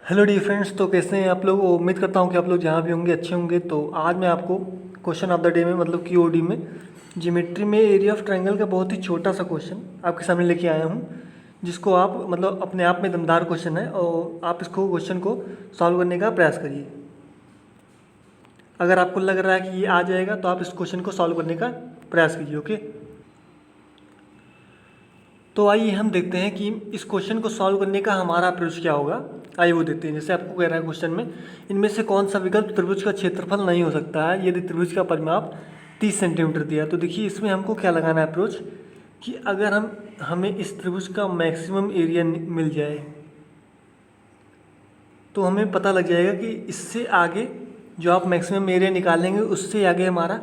Hello dear friends, तो कैसे हैं आप लोग। उम्मीद करता हूं कि आप लोग जहां भी होंगे अच्छे होंगे। तो आज मैं आपको क्वेश्चन ऑफ द डे में मतलब क्यूओडी में ज्योमेट्री में एरिया ऑफ ट्रायंगल का बहुत ही छोटा सा क्वेश्चन आपके सामने लेके आया हूं, जिसको आप मतलब अपने आप में दमदार क्वेश्चन है और आप इसको क्वेश्चन को सॉल्व करने का प्रयास करिए। अगर आपको लग रहा है कि ये आ जाएगा तो आप इस क्वेश्चन को सॉल्व करने का प्रयास कीजिए। ओके, तो आइए हम देखते हैं कि इस क्वेश्चन को सॉल्व करने का हमारा अप्रोच क्या होगा। आइए वो देखते हैं। जैसे आपको कह रहा है क्वेश्चन में, इनमें से कौन सा विकल्प त्रिभुज का क्षेत्रफल नहीं हो सकता है यदि त्रिभुज का परिमाप 30 सेंटीमीटर दिया। तो देखिए इसमें हमको क्या लगाना है अप्रोच, कि अगर हमें इस त्रिभुज का मैक्सिमम एरिया मिल जाए तो हमें पता लग जाएगा कि इससे आगे जो आप मैक्सिमम एरिया निकालेंगे उससे आगे हमारा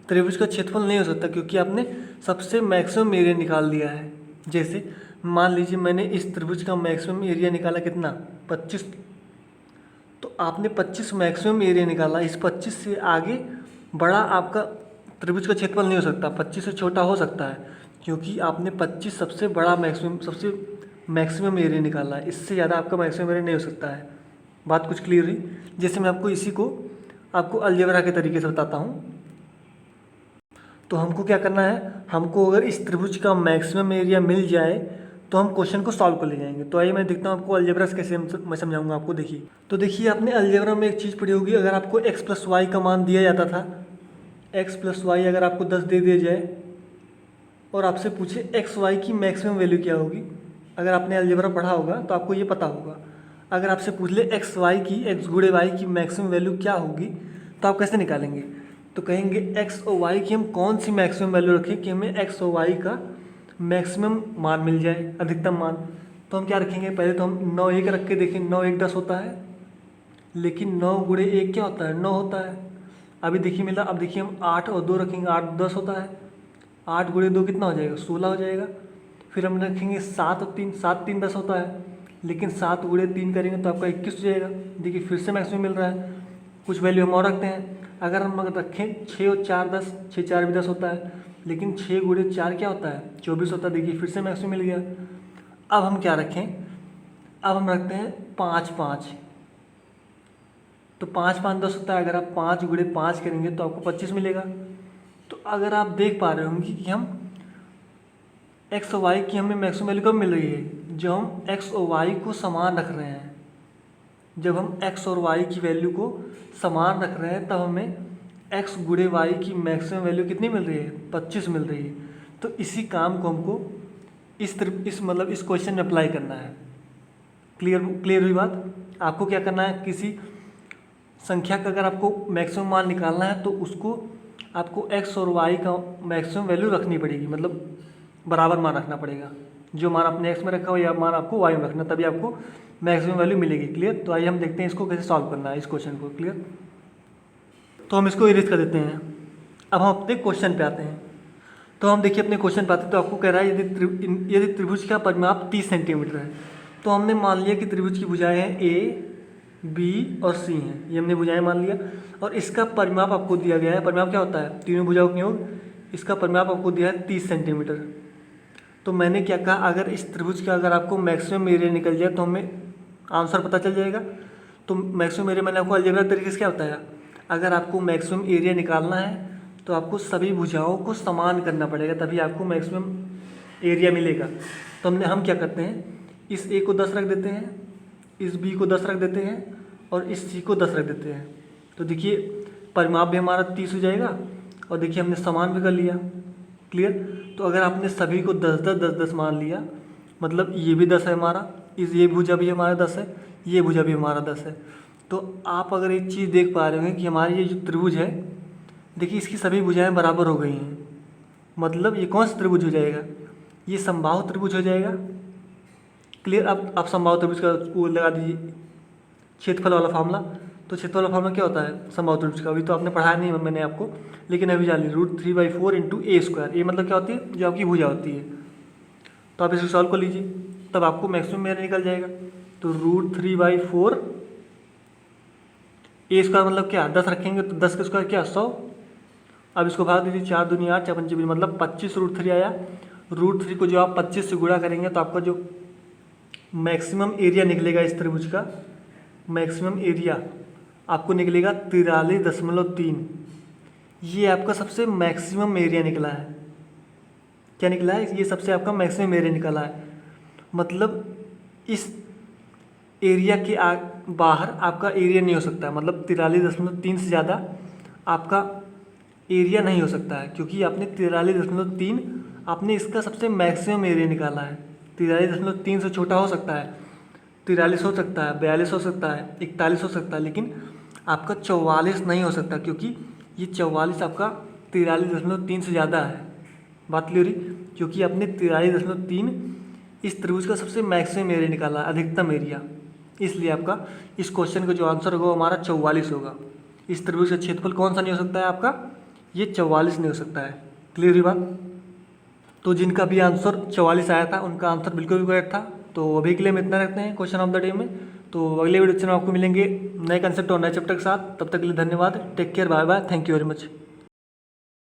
त्रिभुज का क्षेत्रफल नहीं हो सकता, क्योंकि आपने सबसे मैक्सिमम एरिया निकाल दिया है। जैसे मान लीजिए मैंने इस त्रिभुज का मैक्सिमम एरिया निकाला कितना, 25। तो आपने 25 मैक्सिमम एरिया निकाला, इस 25 से आगे बड़ा आपका त्रिभुज का क्षेत्रफल नहीं हो सकता। 25 से छोटा हो सकता है क्योंकि आपने 25 सबसे बड़ा सबसे मैक्सिमम एरिया निकाला है। इससे ज़्यादा आपका मैक्सिमम एरिया नहीं हो सकता है। बात कुछ क्लियर हुई। जैसे मैं आपको इसी को आपको अलजेब्रा के तरीके से बताता हूँ। तो हमको क्या करना है, हमको अगर इस त्रिभुज का मैक्सिमम एरिया मिल जाए तो हम क्वेश्चन को सॉल्व कर ले जाएंगे। तो आइए मैं देखता हूँ आपको अलजेब्रा से कैसे मैं समझाऊंगा आपको। देखिए, तो देखिए आपने अलजेब्रा में एक चीज़ पढ़ी होगी, अगर आपको x प्लस वाई का मान दिया जाता था, x प्लस वाई अगर आपको 10 दे दिया जाए और आपसे पूछे एक्स वाई की मैक्सिमम वैल्यू क्या होगी। अगर आपने अलजेब्रा पढ़ा होगा तो आपको ये पता होगा। अगर आपसे पूछ ले एक्स वाई की, एक्स गुणे वाई की मैक्सिमम वैल्यू क्या होगी, तो आप कैसे निकालेंगे। तो कहेंगे एक्स और वाई की हम कौन सी मैक्सिमम वैल्यू रखें कि हमें एक्स और वाई का मैक्सिमम मान मिल जाए, अधिकतम मान। तो हम क्या रखेंगे, पहले तो हम 9 1 रख के देखें। 9 1 10 होता है, लेकिन 9 गुणे 1 क्या होता है, 9 होता है। अभी देखिए मिला। अब देखिए हम 8 और 2 रखेंगे, 8 10 होता है। 8 गुणे 2 कितना हो जाएगा, 16 हो जाएगा। फिर हम रखेंगे 7 और 3, 7 3 10 होता है, लेकिन 7 गुणे 3 करेंगे तो आपका 21 हो जाएगा। देखिए फिर से मैक्सिमम मिल रहा है। कुछ वैल्यू हम और रखते हैं। अगर हम अगर रखें 6 और 4 10, 6 4 भी 10 होता है, लेकिन 6 गुणे 4 क्या होता है, 24 होता है। देखिए फिर से मैक्सिमम मिल गया। अब हम क्या रखें, अब हम रखते हैं 5 5। तो 5 5 10 होता है। अगर आप 5 गुणे 5 करेंगे तो आपको 25 मिलेगा। तो अगर आप देख पा रहे होंगे कि हम एक्स और वाई की हमें मैक्सिमम वैल्यू कब मिल रही है, जब हम एक्स और वाई को समान रख रहे हैं। जब हम एक्स और वाई की वैल्यू को समान रख रहे हैं तब हमें एक्स गुणे वाई की मैक्सिमम वैल्यू कितनी मिल रही है, 25 मिल रही है। तो इसी काम को हमको इस क्वेश्चन में अप्लाई करना है। क्लियर हुई बात। आपको क्या करना है, किसी संख्या का अगर आपको मैक्सिमम मान निकालना है तो उसको आपको एक्स और वाई का मैक्सिमम वैल्यू रखनी पड़ेगी, मतलब बराबर मान रखना पड़ेगा। जो मान आपने एक्स में रखा हो या मान आपको वाई में रखना, तभी आपको मैक्सिमम वैल्यू मिलेगी। क्लियर। तो आइए हम देखते हैं इसको कैसे सॉल्व करना है, इस क्वेश्चन को। क्लियर। तो हम इसको इरेज कर देते हैं। अब हम अपने क्वेश्चन पे आते हैं। तो हम देखिए अपने क्वेश्चन पे आते हैं। तो आपको कह रहा है यदि त्रिभुज का परिमाप 30 सेंटीमीटर है, तो हमने मान लिया कि त्रिभुज की भुजाएं हैं ए बी और सी हैं। ये हमने भुजाएं मान लिया और इसका परिमाप आपको दिया गया है। परिमाप क्या होता है, तीनों भुजाओं का योग। इसका परिमाप आपको दिया है 30 सेंटीमीटर। तो मैंने क्या कहा, अगर इस त्रिभुज का अगर आपको मैक्सिमम एरिया निकल जाए तो हमें आंसर पता चल जाएगा। तो मैक्सिमम एरिया मैंने आपको अलजेब्रा तरीके से क्या बताया, अगर आपको मैक्सिमम एरिया निकालना है तो आपको सभी भुजाओं को समान करना पड़ेगा, तभी आपको मैक्सिमम एरिया मिलेगा। तो हम क्या करते हैं, इस ए को 10 रख देते हैं, इस बी को 10 रख देते हैं और इस सी को 10 रख देते हैं। तो देखिए परिमाप भी हमारा 30 हो जाएगा और देखिए हमने समान भी कर लिया। क्लियर। तो अगर आपने सभी को 10 10 10 10 मान लिया, मतलब ये भी 10 है हमारा, ये भुजा भी हमारा 10 है, ये भुजा भी हमारा 10 है। तो आप अगर एक चीज़ देख पा रहे होंगे कि हमारी ये जो त्रिभुज है, देखिए इसकी सभी भुजाएं बराबर हो गई हैं। मतलब ये कौन सा त्रिभुज हो जाएगा, ये समबाहु त्रिभुज हो जाएगा। क्लियर। अब आप समबाहु त्रिभुज का वो लगा दीजिए क्षेत्रफल वाला फार्मूला। तो क्षेत्रफल वाला फार्मूला क्या होता है समबाहु त्रिभुज का, अभी तो आपने पढ़ाया नहीं मैंने आपको, लेकिन अभी जान ली √3/4 इंटू ए स्क्वायर। ये मतलब क्या होती है, जो आपकी भुजा होती है। तो आप इसको सॉल्व कर लीजिए, तब आपको मैक्सिमम एरिया निकल जाएगा। तो √3/4 ए स्क्वायर मतलब क्या, 10 रखेंगे तो 10 का स्क्वायर क्या, 100। अब इसको भाग दीजिए, 4 दूनी 8, 4 पंचे 20, मतलब 25 √3 आया। √3 को जो आप 25 से गुणा करेंगे तो आपका जो मैक्सिमम एरिया निकलेगा इस त्रिभुज का, मैक्सिमम एरिया आपको निकलेगा 43.3। ये आपका सबसे मैक्सिमम एरिया निकला है। क्या निकला है? ये सबसे आपका मैक्सिमम एरिया निकला है। मतलब इस एरिया के बाहर आपका एरिया नहीं हो सकता, मतलब 43.3 से ज़्यादा आपका एरिया नहीं हो सकता है, क्योंकि आपने 43.3 आपने इसका सबसे मैक्सिमम एरिया निकाला है। 43.3 से छोटा हो सकता है, 43 हो सकता है, 42 हो सकता है, 41 हो सकता है, लेकिन आपका 44 नहीं हो सकता, क्योंकि ये 44 आपका 43.3 से ज़्यादा है। बात क्लियर हुई? क्योंकि आपने 43.3 इस त्रिभुज का सबसे मैक्सिमम एरिया निकाला, अधिकतम एरिया, इसलिए आपका इस क्वेश्चन का जो आंसर होगा वो हमारा 44 होगा। इस त्रिभुज का क्षेत्रफल कौन सा नहीं हो सकता है आपका? ये 44 नहीं हो सकता है। क्लियर हुई बात? तो जिनका भी आंसर 44 आया था उनका आंसर बिल्कुल भी करेक्ट था। तो अभी के लिए हम इतना रखते हैं क्वेश्चन ऑफ द डे में। तो अगले वीडियो में आपको मिलेंगे नए कंसेप्ट और नए चैप्टर के साथ। तब तक के लिए धन्यवाद। Take care, bye bye, thank you very much.